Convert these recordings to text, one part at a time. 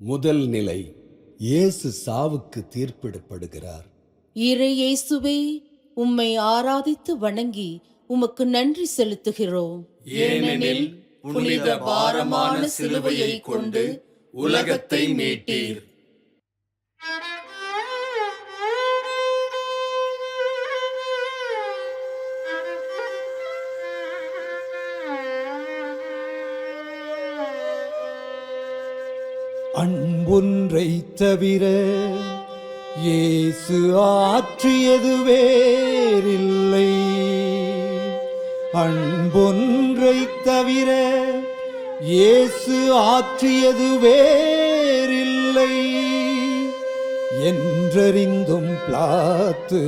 முதல் நிலை, இயேசு சாவுக்கு தீர்ப்பிடப்படுகிறார். இறை இயேசுவே, உம்மை ஆராதித்து வணங்கி உமக்கு நன்றி செலுத்துகிறோம். ஏனெனில் புனித பாரமான சிலுவையை கொண்டு உலகத்தை மீட்டீர். அன்பொன்றை தவிர இயேசு ஆற்றியது வேறில்லை. அன்பொன்றை தவிர இயேசு ஆற்றியது வேறில்லை என்றறிந்தும் பிலாத்து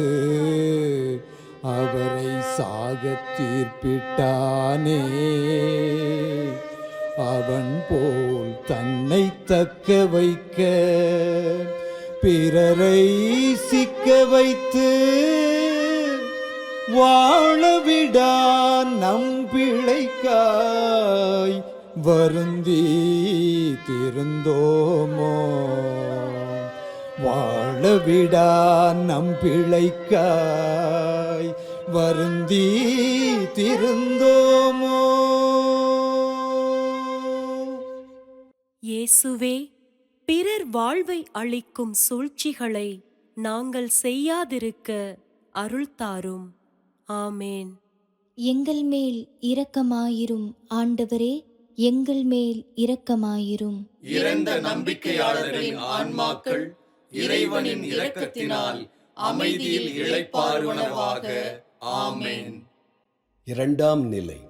அவரை சாகத் தீர்ப்பிட்டானே. அவன் போல் தன்னை தக்க வைக்க பிறரை சிக்க வைத்து வாழவிடா நம் பிழைக்காய் வருந்தி திருந்தோமோ. வாழவிடா நம் பிழைக்காய் வருந்தி திருந்தோமோ. இயேசுவே, பிறர் வாழ்வை அளிக்கும் சூழ்ச்சிகளை நாங்கள் செய்யாதிருக்க அருள் தாரும். ஆமேன். எங்கள் மேல் இரக்கமாயிரும் ஆண்டவரே, எங்கள் மேல் இரக்கமாயிரும். இறந்த நம்பிக்கையாளர்களின் ஆன்மாக்கள் இறைவனின் இரக்கத்தினால் அமைதியில் இளைப்பாறுவனவாக. ஆமேன். இரண்டாம் நிலை,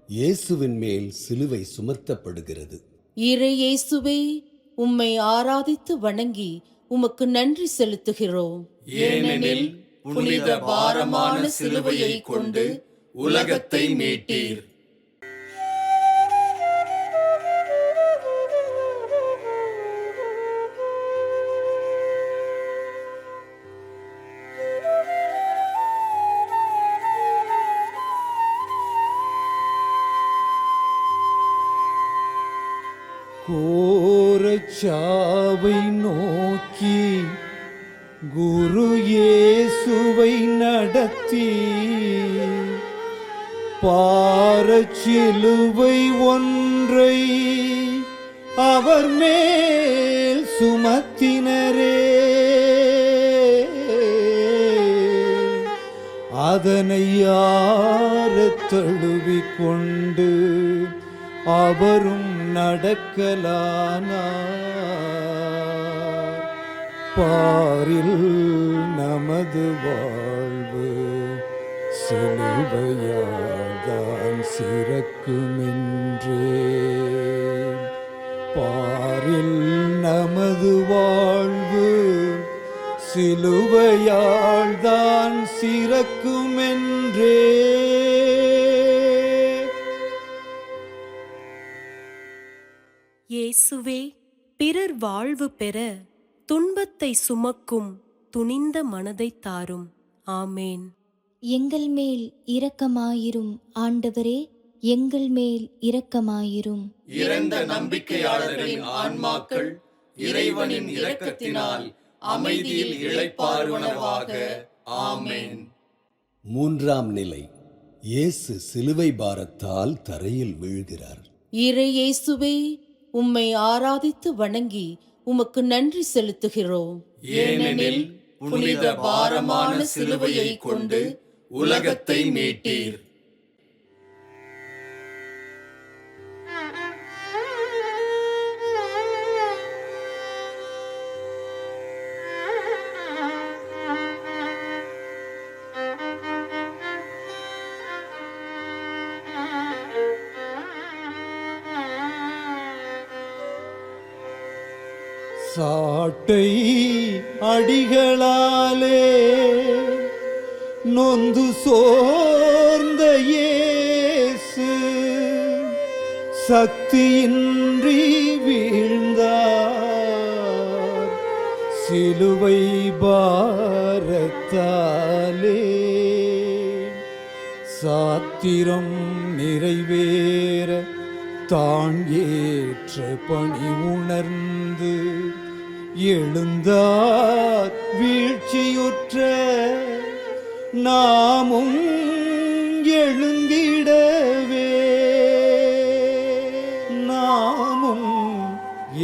இயேசுவின் மேல் சிலுவை சுமத்தப்படுகிறது. இறை இயேசுவே, உம்மை ஆராதித்து வணங்கி உமக்கு நன்றி செலுத்துகிறோம். ஏனெனில் புனித பாரமான சிலுவையை கொண்டு உலகத்தை மீட்டீர். கோரச்சாவை நோக்கி குரு இயேசுவை நடத்தி பாரச்சிலுவை ஒன்றை அவர் மேல் சுமத்தினரே. அதனை யாரத் தழுவிக்கொண்டு அவரும் நடக்கலானார். பாரில் நமது வாழ்வு சிலுவையால்தான் சிறக்குமென்றே. பாரில் நமது வாழ்வு சிலுவையால்தான் சிறக்குமென்றே. இயேசுவே, பிறர் வாழ்வு பெற துன்பத்தை சுமக்கும் துணிந்த மனதைத் தாரும். ஆமேன். எங்கள் மேல் இரக்கமாயிரும் ஆண்டவரே, எங்கள் மேல் இரக்கமாயிரும். இறந்த நம்பிக்கையாளர்களின் ஆன்மாக்கள் இறைவனின் இரக்கத்தினால் அமைதியில் இளைப்பாறுவனவாக. ஆமேன். மூன்றாம் நிலை, இயேசு சிலுவை பாரத்தால் தரையில் வீழ்கிறார். இறை இயேசுவே, உம்மை ஆராதித்து வணங்கி உமக்கு நன்றி செலுத்துகிறோம். ஏனெனில் புனித பாரமான சிலுவையை கொண்டு உலகத்தை மீட்டீர். சாட்டை அடிகளாலே நொந்து சோர்ந்த இயேசு சக்தியின்றி வீழ்ந்தார் சிலுவை பாரத்தாலே. சாத்திரம் நிறைவேற தான் ஏற்ற பணி உணர்ந்து எழுந்தார் வீழ்ச்சியுற்ற நாமும் எழுந்திடவே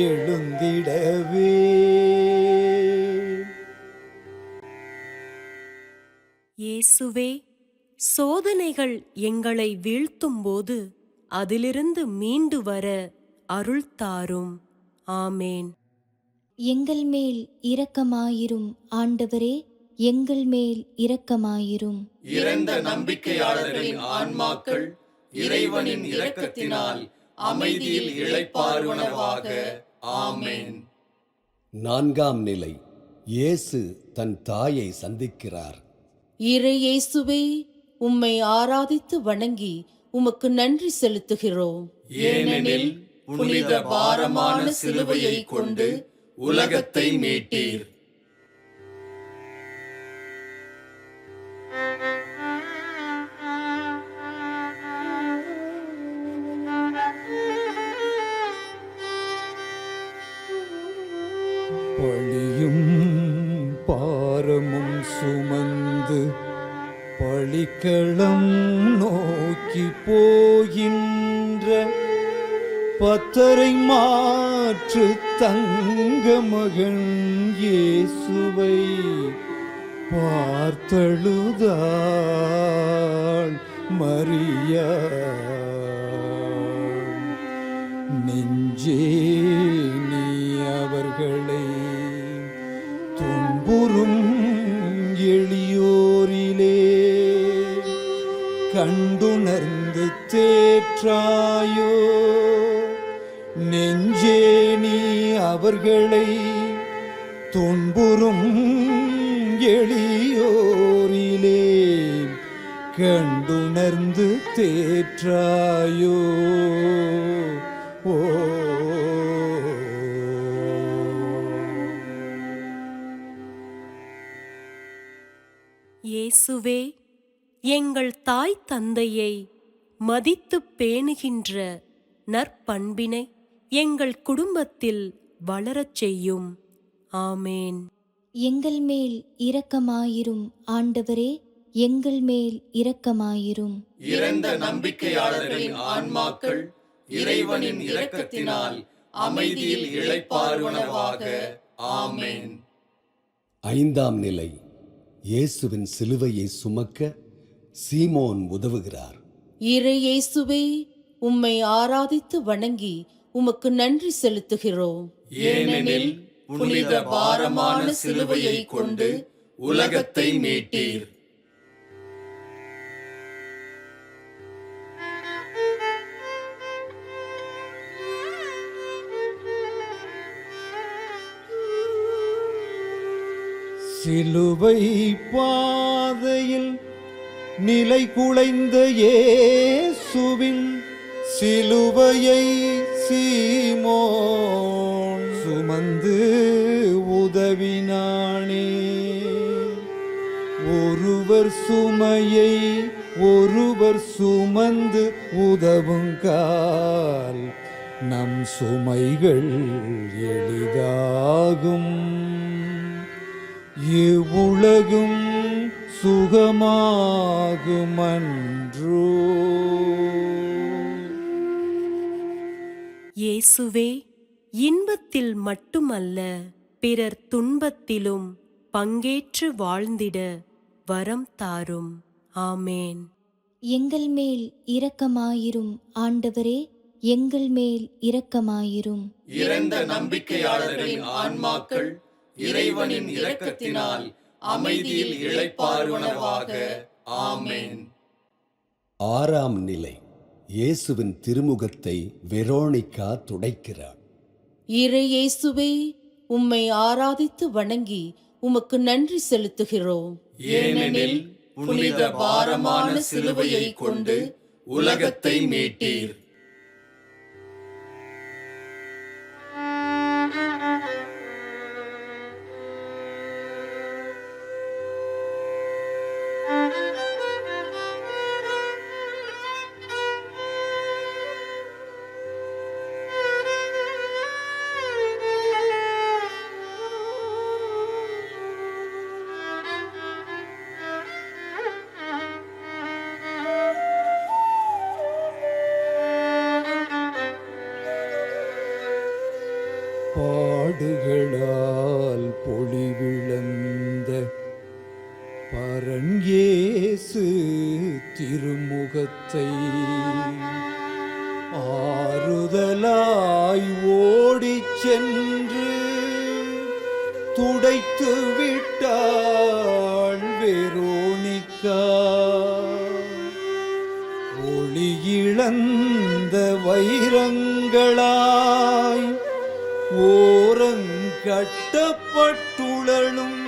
எழுந்திடவே. இயேசுவே, சோதனைகள் எங்களை வீழ்த்தும்போது அதிலிருந்து மீண்டு வர அருள் தாரும். ஆமேன். எங்கள் மேல் இரக்கமாயிரும் ஆண்டவரே, எங்கள் மேல் இரக்கமாயிரும். இறந்த நம்பிக்கையாளர்களின் ஆன்மாக்கள் இறைவனின் இரக்கத்தினால் அமைதியில் இளைப்பாறுவனவாக. ஆமென். நான்காம் நிலை. இயேசு தன் தாயை சந்திக்கிறார். இறை இயேசுவே, உம்மை ஆராதித்து வணங்கி உமக்கு நன்றி செலுத்துகிறோம். ஏனெனில் புனித பாரமான சிலுவையை கொண்டு உலகத்தை மீட்டீர். பழியும் பாரமும் சுமந்து பழிக்களம் நோக்கி போகின்ற பத்தரை மாற்று தங்க மகன் இயேசுவை பார்த்தழுதாள் மரியா. நெஞ்சே நீ அவர்களை துன்புறும் எளியோரிலே கண்டுணர்ந்து தேற்றாயோ. நெஞ்சே நீ அவர்களை துன்புறும் எளியோரிலே கண்டுணர்ந்து தேற்றாயோ. ஓ இயேசுவே, எங்கள் தாய் தந்தையை மதித்துப் பேணுகின்ற நற்பண்பினை எங்கள் குடும்பத்தில் வளரச் செய்யும். ஆமேன். எங்கள் மேல் இரக்கமாயிரும் ஆண்டவரே, எங்கள் மேல் இரக்கமாயிரும். இறந்த நம்பிக்கையாளர்களின் ஆன்மாக்கள் இறைவனின் இரக்கத்தினால் அமைதியில் இளைப்பாறுவனவாக. ஆமென். ஐந்தாம் நிலை. இயேசுவின் சிலுவையை சுமக்க சீமோன் உதவுகிறார். இறை இயேசுவே, உம்மை ஆராதித்து வணங்கி உமக்கு நன்றி செலுத்துகிறோம். ஏனெனில் புனித பாரமான சிலுவையை கொண்டு உலகத்தை மீட்டீர். சிலுவை பாதையில் நிலை குலைந்த இயேசுவின் சிலுவையை சீமோன் சுமந்து உதவினானே. ஒருவர் சுமையை ஒருவர் சுமந்து உதவுங்கால் நம் சுமைகள் எளிதாகும். இவ்வுலகும் சுகமாகுமன்றோ. இயேசுவே, இன்பத்தில் மட்டுமல்ல பிறர் துன்பத்திலும் பங்கேற்று வாழ்ந்திட வரம் தாரும். ஆமேன். எங்கள் மேல் இரக்கமாயிரும் ஆண்டவரே, எங்கள் மேல் இரக்கமாயிரும். இறந்த நம்பிக்கையாளர்களின் ஆன்மாக்கள் இறைவனின் இரக்கத்தினால் அமைதியில் இளைப்பாறுவனவாக. ஆமென். ஆறாம் நிலை. இயேசுவின் திருமுகத்தை வெரோனிகா துடைக்கிறார். இறை இயேசுவே, உம்மை ஆராதித்து வணங்கி உமக்கு நன்றி செலுத்துகிறோம். ஏனெனில் புனித பாரமான சிலுவையை கொண்டு உலகத்தை மீட்டீர். பாடுகளால் பொழிவிழந்த பரஞ்சேசு திருமுகத்தை ஆறுதலாய் ஓடிச் சென்று துடைத்து விட்டாள் வெரோனிகா. ஒளியிழந்த வைரங்களாய் ஓரங்கட்டப்பட்டுழலும்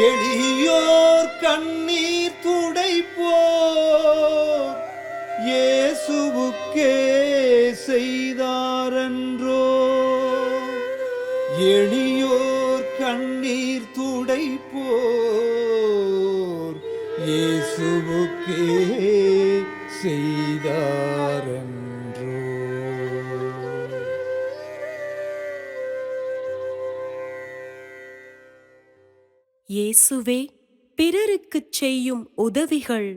எளியோர் கண்ணீர் துடைப்போர் இயேசுவுக்கே செய்தாரன்றோ. எளியோர் கண்ணீர் துடைப்போர் இயேசுவுக்கே செய்தாரன்றோ. இயேசுவே, பிறருக்குச் செய்யும் உதவிகள்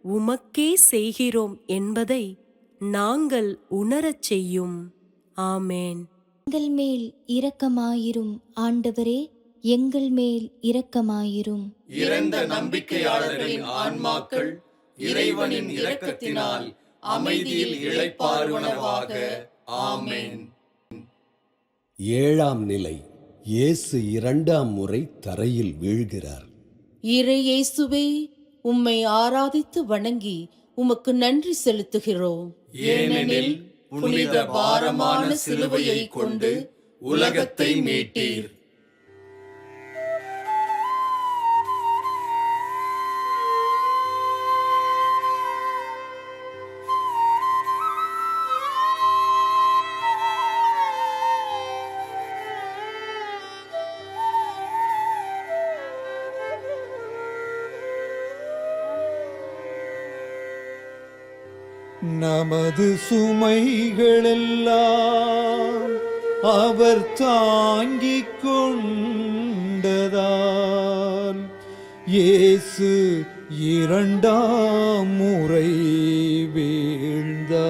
உமக்கே செய்கிறோம் என்பதை நாங்கள் உணரச் செய்யும். ஆமேன். எங்கள் மேல் இரக்கமாயிரும் ஆண்டவரே, எங்கள் மேல் இரக்கமாயிரும். இறந்த நம்பிக்கையாளர்களின் ஆன்மாக்கள் இறைவனின் இரக்கத்தினால் அமைதியில் இளைப்பாறுவனவாக. ஆமென். ஏழாம் நிலை. இயேசு இரண்டாம் முறை தரையில் வீழ்கிறார். இறை இயேசுவே, உம்மை ஆராதித்து வணங்கி உமக்கு நன்றி செலுத்துகிறோம். ஏனெனில் புனித பாரமான சிலுவையை கொண்டு உலகத்தை மீட்டீர். நமது சுமைகளெல்லாம் அவர் தாங்கிக் கொண்டதால் இயேசு இரண்டாம் முறை வீழ்ந்தார்.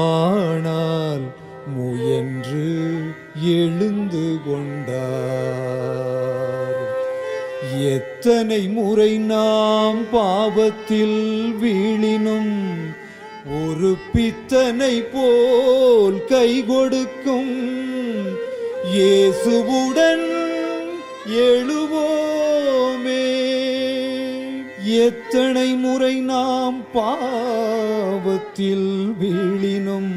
ஆனால் முயன்று எழுந்து கொண்டார். எத்தனை முறை நாம் பாவத்தில் வீழினும் ஒரு பித்தனை போல் கை கொடுக்கும் இயேசுவுடன் எழுவோமே. எத்தனை முறை நாம் பாவத்தில் வீழினும்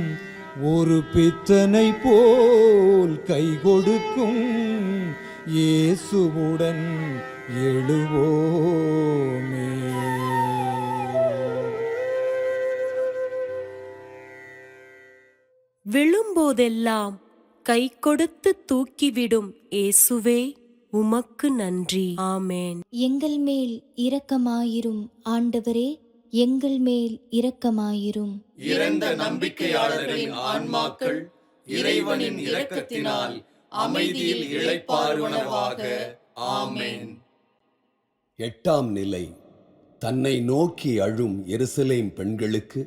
ஒரு பித்தனை போல் கை கொடுக்கும் இயேசுவுடன் எழுவோமே. விழும்போதெல்லாம் கை கொடுத்து தூக்கிவிடும் இயேசுவே, உமக்கு நன்றி. ஆமேன். எங்கள் மேல் இரக்கமாயிரும் ஆண்டவரே, எங்கள் மேல் இரக்கமாயிரும். இறந்த நம்பிக்கையாளர்களின் ஆன்மாக்கள் இறைவனின் இரக்கத்தினால் அமைதியில் இளைப்பாறுவனவாக. ஆமென். எட்டாம் நிலை. தன்னை நோக்கி அழும் எருசலேம் பெண்களுக்கு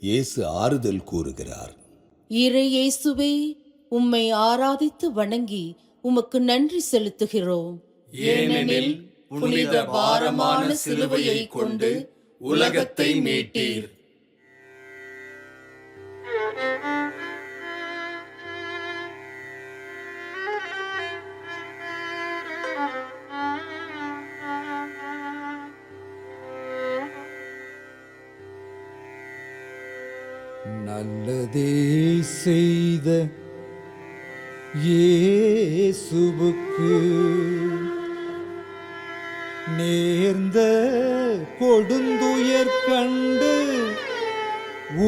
இயேசு ஆறுதல் கூறுகிறார். இறை இயேசுவே, உம்மை ஆராதித்து வணங்கி உமக்கு நன்றி செலுத்துகிறோம். ஏனெனில் புனித பாரமான சிலுவையை கொண்டு உலகத்தை மீட்டீர். நல்லதே செய்த இயேசுவுக்கு நேர்ந்த கொடுந்துயர் கண்டு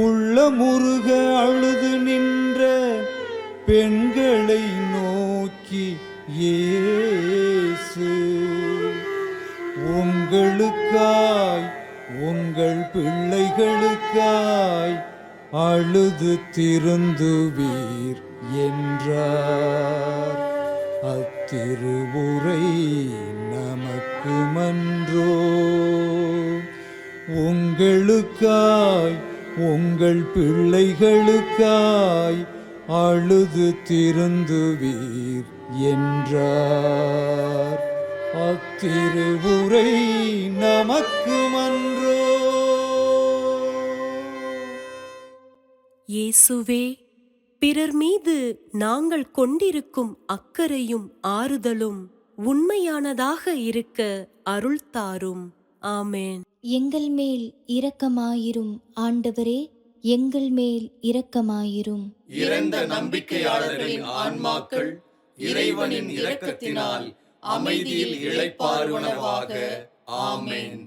உள்ளமுருக அழுது நின்ற பெண்களை நோக்கி இயேசு உங்களுக்காய் உங்கள் பிள்ளைகளுக்காய் அழுது திருந்துவீர் என்றார். அத்திருவுரை நமக்கு மன்றோ. உங்களுக்காய் உங்கள் பிள்ளைகளுக்காய் அழுது திருந்துவீர் என்றார். அத்திருவுரை நமக்கு மன்றோ. இயேசுவே, பிறர் மீது நாங்கள் கொண்டிருக்கும் அக்கறையும் ஆறுதலும் உண்மையானதாக இருக்க அருள் தாரும். ஆமென். எங்கள் மேல் இரக்கமாயிரும் ஆண்டவரே, எங்கள் மேல் இரக்கமாயிரும். இறந்த நம்பிக்கையாளர்களின் ஆன்மாக்கள் இறைவனின் இரக்கத்தினால் அமைதியில் இளைப்பாறுவனவாக. ஆமென்.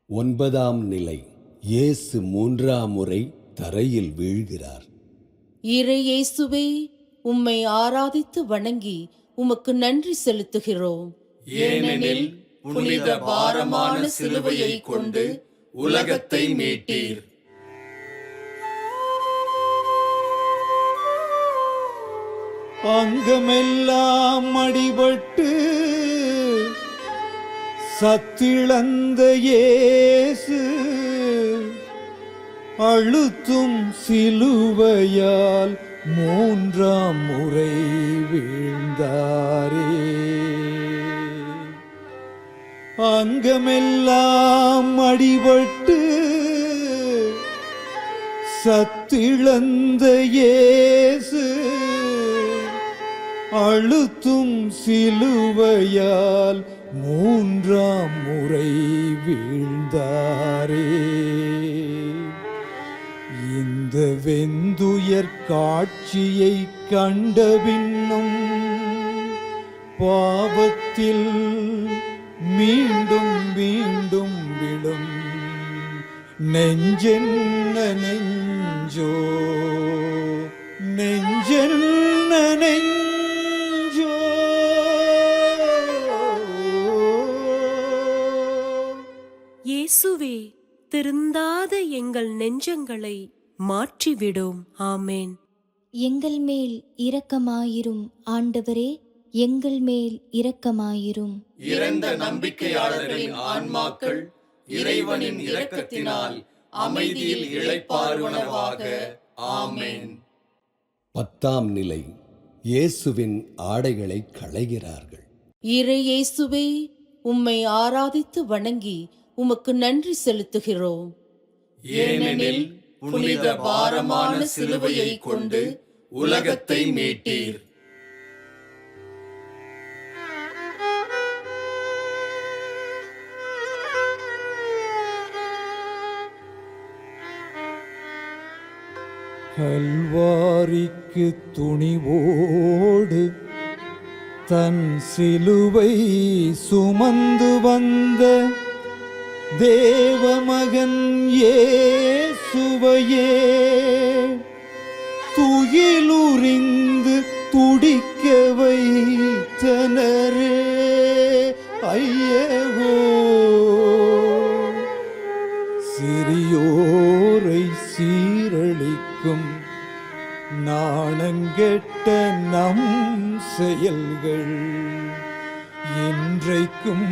9ஆம் நிலை. இயேசு 3ஆம் முறை தரையில் வீழ்கிறார். இறை இயேசுவே, உம்மை ஆராதித்து வணங்கி உமக்கு நன்றி செலுத்துகிறோம். ஏனெனில் புனித பாரமான சிலுவையை கொண்டு உலகத்தை மீட்டீர். அங்கமெல்லாம் அடிபட்டு சத்திழந்த இயேசு அழுத்தும் சிலுவையால் 3ஆம் முறை வீழ்ந்தாரே. அங்கமெல்லாம் அடிபட்டு சத்திழந்த இயேசு அழுத்தும் சிலுவையால் 3ஆம் முறை வீழ்ந்தாரே. இந்த வெந்துயர் காட்சியை கண்டபின்னும் பாவத்தில் மீண்டும் மீண்டும் விழும் நெஞ்சென்ன நெஞ்சோ, நெஞ்சென்ன நெஞ்சோ. இயேசுவே, திருந்தாத எங்கள் நெஞ்சங்களை மாற்றிவிடும். ஆமென். எங்கள் மேல் இரக்கமாயிரும் ஆண்டவரே, எங்கள் மேல் இரக்கமாயிரும். இறந்த நம்பிக்கையாளர்களின் ஆன்மாக்கள் இறைவனின் இரக்கத்தினால் அமைதியில் இளைப்பாறுவனவாக. ஆமென். 10ஆம் நிலை. இயேசுவின் ஆடைகளை களைகிறார்கள். இறை இயேசுவே, உம்மை ஆராதித்து வணங்கி உமக்கு நன்றி செலுத்துகிறோம். ஏனெனில் புனித பாரமான சிலுவையை கொண்டு உலகத்தை மீட்டீர். கல்வாரிக்கு துணிவோடு தன் சிலுவை சுமந்து வந்த தேவமகன் இயேசுவையே துயிலுரிந்து துடிக்க வைத்தனரே. ஐயகோ, சிறியோரை சீரழிக்கும் நாணங்கெட்ட நம் செயல்கள் இன்றைக்கும்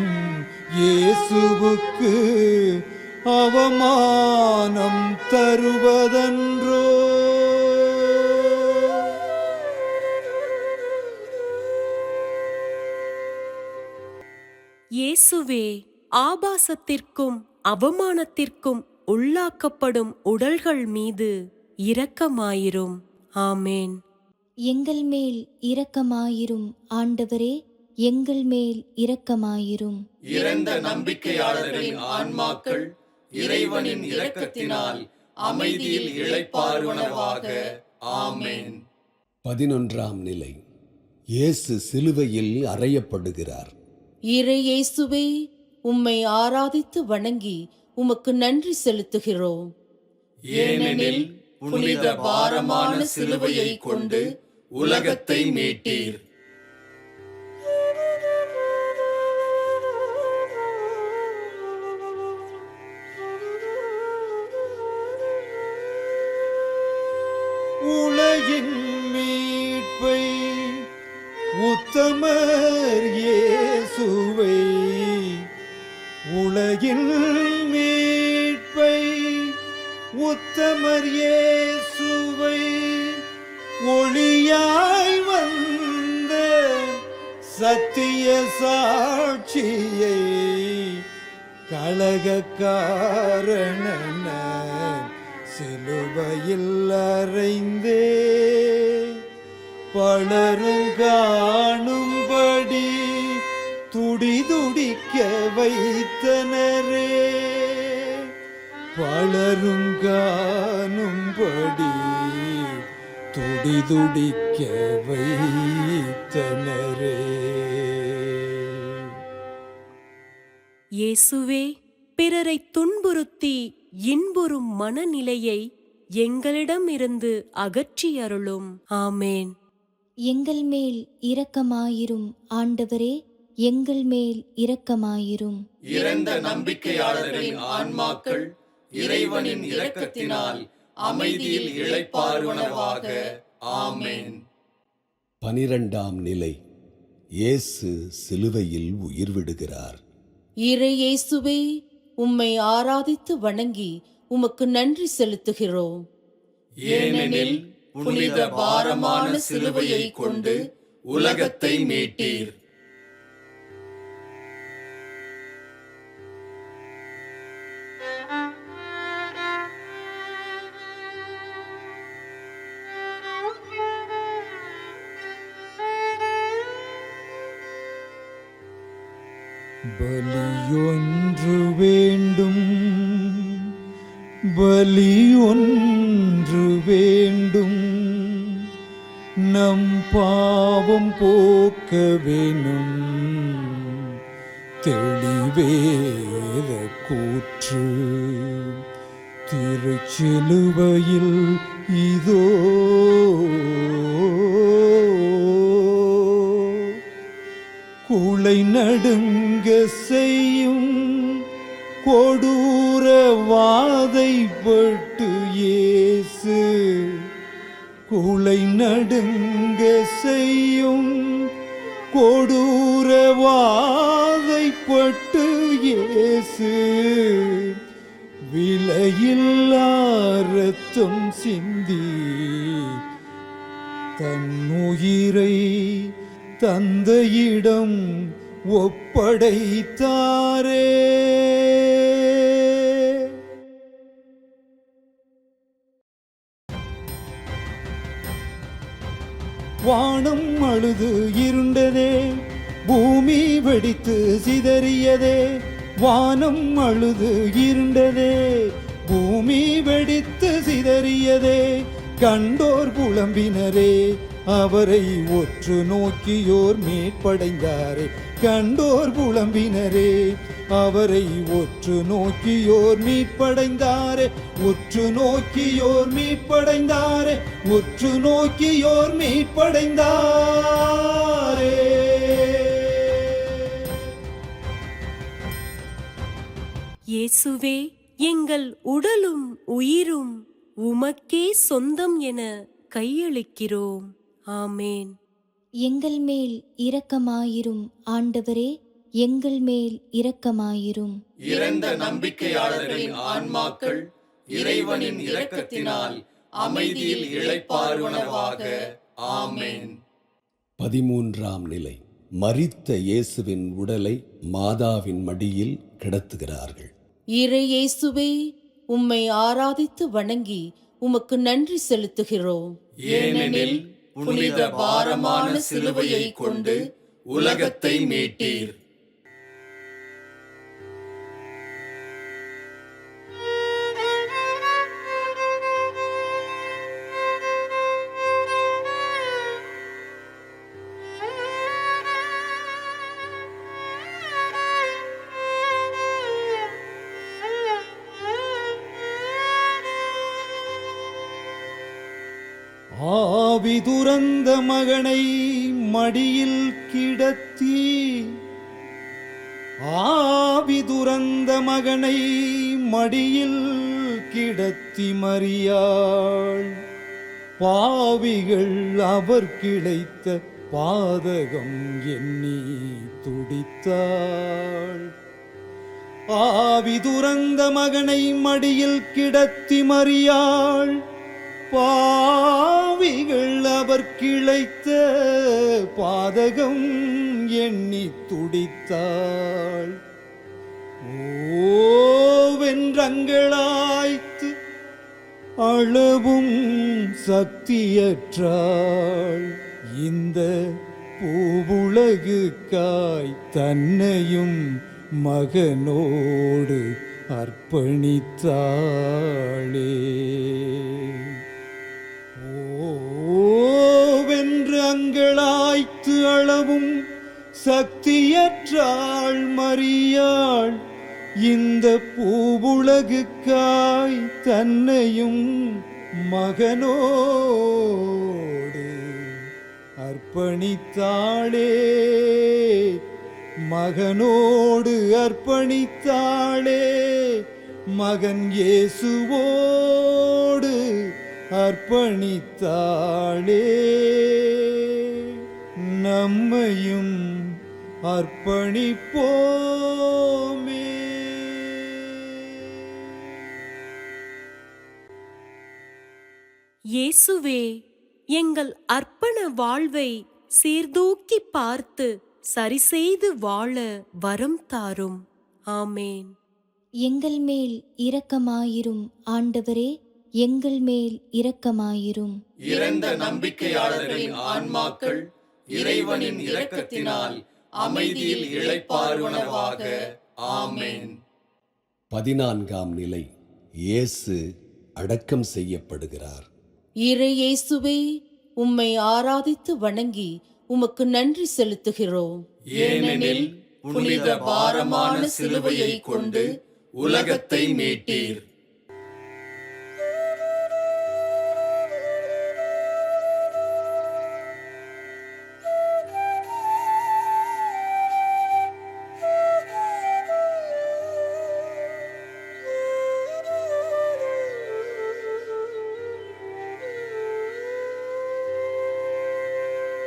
இயேசுவுக்கு அவமானம் தருவதன்றோ. இயேசுவே, ஆபாசத்திற்கும் அவமானத்திற்கும் உள்ளாக்கப்படும் உடல்கள் மீது இரக்கமாயிரும். ஆமென். எங்கள் மேல் இரக்கமாயிரும் ஆண்டவரே, எங்கள் மேல் இரக்கமாயிரும். இறந்த நம்பிக்கையாளர்களின் ஆன்மாக்கள் இறைவனின் இரக்கத்தினால் அமைதியில் இளைப்பாறுவனவாக. ஆமென். 11ஆம் நிலை. இயேசு சிலுவையில் அறையப்படுகிறார். இறை இயேசுவே, உம்மை ஆராதித்து வணங்கி உமக்கு நன்றி செலுத்துகிறோம். ஏனெனில் புனித பாரமான சிலுவையை கொண்டு உலகத்தை மீட்டீர். உலகின் மீட்பை உத்தமர் இயேசுவை, உலகின் மீட்பை உத்தமர் இயேசுவை ஒளியாய் வந்த சத்திய சாட்சியை கலகக்காரணன சிலுவையில் அறைந்தே பலரும் காணும்படி துடிதுடிக்க வைத்தனரே, பலரும் காணும்படி துடிதுடிக்க வைத்தனரே. இயேசுவே, பிறரை துன்புறுத்தி இன்புறும் மனநிலையை எங்களிடமிருந்து அகற்றி அருளும். ஆமேன். எங்கள் மேல் இரக்கமாயிரும் ஆண்டவரே, எங்கள் மேல் இரக்கமாயிரும். இறந்த நம்பிக்கையாளர்களின் ஆன்மாக்கள் இறைவனின் இரக்கத்தினால் அமைதியில் இளைப்பாறுவனவாக. ஆமென். 12ஆம் நிலை. இயேசு சிலுவையில் உயிர் விடுகிறார். இறை இயேசுவே, உம்மை ஆராதித்து வணங்கி உமக்கு நன்றி செலுத்துகிறோம். ஏனெனில் புனித பாரமான சிலுவையை கொண்டு உலகத்தை மீட்டீர். பலியொன்று வேண்டும், பலியொன்று வேண்டும், நம் பாவம் போக்க வேணும் தெளிவேத கூற்று திருச்சிலுவையில் இதோ. குலை நடுங்க செய்யும் கொடூர வாதைப்பட்டு இயேசு, குலை நடுங்க செய்யும் கொடூர வாதைப்பட்டு இயேசு, விலையில்லா இரத்தம் சிந்தி தன்னுயிரை தந்தையிடம் ஒப்படைத்தாரே. வானம் அழுது இருண்டதே, பூமி வெடித்து சிதறியதே. வானம் அழுது இருண்டதே, பூமி வெடித்து சிதறியதே. கண்டோர் புலம்பினரே, அவரை ஒற்று நோக்கியோர் மீட்படைந்தாரே. கண்டோர் புலம்பினரே, அவரை ஒற்று நோக்கியோர் மீட்படைந்தாரே. உற்று நோக்கியோர் மீட்படைந்தாரே, உற்று நோக்கியோர் மீட்படைந்தாரே. இயேசுவே, எங்கள் உடலும் உயிரும் உமக்கே சொந்தம் என கையளிக்கிறோம். ஆமேன். எங்கள் மேல் இரக்கமாயிரும் ஆண்டவரே, எங்கள் மேல் இரக்கமாயிரும். இறந்த நம்பிக்கையாளர்களின் ஆன்மாக்கள் இறைவனின் இரக்கத்தினால் அமைதியில் இளைப்பாறுவனவாக. ஆமென். 13ஆம் நிலை. மரித்த இயேசுவின் உடலை மாதாவின் மடியில் கிடத்துகிறார்கள். இறை இயேசுவே, உம்மை ஆராதித்து வணங்கி உமக்கு நன்றி செலுத்துகிறோம். ஏனெனில் புனித பாரமான சிலுவையை கொண்டு உலகத்தை மீட்டீர். ஆவி துறந்த மகனை மடியில் கிடத்தி, ஆவி துறந்த மகனை மடியில் கிடத்தி மரியாள், பாவிகள் அவர் கிளைத்த பாதகம் எண்ணி துடித்தாள். ஆவி துறந்த மகனை மடியில் கிடத்தி மரியாள், பாவிகள் பாவிகள் அவர் கிளைத்த பாதகம் எண்ணி துடித்தாள். ஓவென்றங்களாய்த்து அளவும் சக்தியற்றாள். இந்த பூவுலகுக்காய் தன்னையும் மகனோடு அர்ப்பணித்தாளே. ஓவென்று அங்களாய்த்து அளவும் சக்தியற்றாள் மரியாள். இந்த பூவுலகுக்காய் தன்னையும் மகனோடு அர்ப்பணித்தாளே. மகனோடு அர்ப்பணித்தாளே. மகன் இயேசுவோடு அர்ப்பணித்தாளே. நம்மையும் அர்ப்பணிப்போமே. இயேசுவே, எங்கள் அர்ப்பண வாழ்வை சீர்தூக்கி பார்த்து சரிசெய்து வாழ வரம் தாரும். ஆமேன். எங்கள் மேல் இரக்கமாயிரும் ஆண்டவரே, எங்கள் மேல் இரக்கமாயிரும். இறந்த நம்பிக்கையாளர்களின் ஆன்மாக்கள் இறைவனின் இரக்கத்தினால் அமைதியில் இளைப்பாறுவனவாக. ஆமென். 14ஆம் நிலை. இயேசு அடக்கம் செய்யப்படுகிறார். இறை இயேசுவே, உம்மை ஆராதித்து வணங்கி உமக்கு நன்றி செலுத்துகிறோம். ஏனெனில் புனித பாரமான சிலுவையை கொண்டு உலகத்தை மீட்டீர்.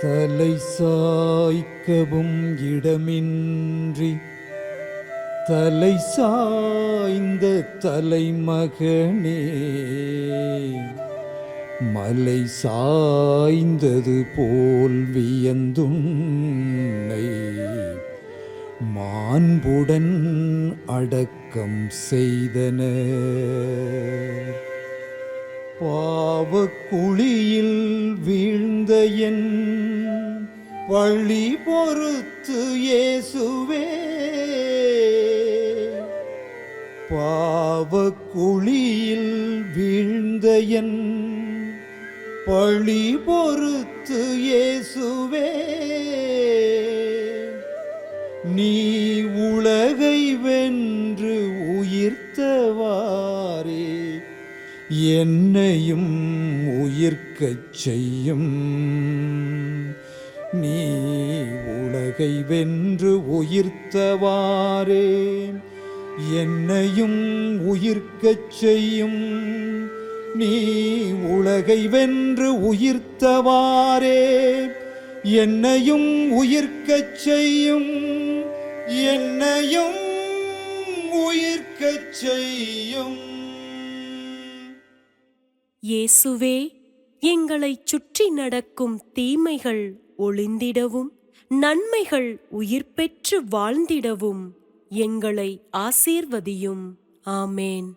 தலை சாய்க்கவும் இடமின்றி தலை சாய்ந்த தலைமகனே, மலை சாய்ந்தது போல் வியந்துன்னை மாண்புடன் அடக்கம் செய்தனர். பாவக்குழியில் வீழ்ந்த என் பழி பொறுத்து இயேசுவே, பாவக்குழியில் வீழ்ந்த என் பழி பொறுத்து இயேசுவே, நீ உலகை வென்று உயிர்த்தவாறே என்னையும் உயிர்க்கச் செய்யும். நீ உலகை வென்று உயிர்த்தவாறே என்னையும் உயிர்க்கச் செய்யும். நீ உலகை வென்று உயிர்த்தவாறே என்னையும் உயிர்க்கச் செய்யும். என்னையும் உயிர்க்கச் செய்யும். இயேசுவே, எங்களைச் சுற்றி நடக்கும் தீமைகள் ஒளிந்திடவும் நன்மைகள் உயிர் பெற்று வாழ்ந்திடவும் எங்களை ஆசீர்வதியும். ஆமேன்.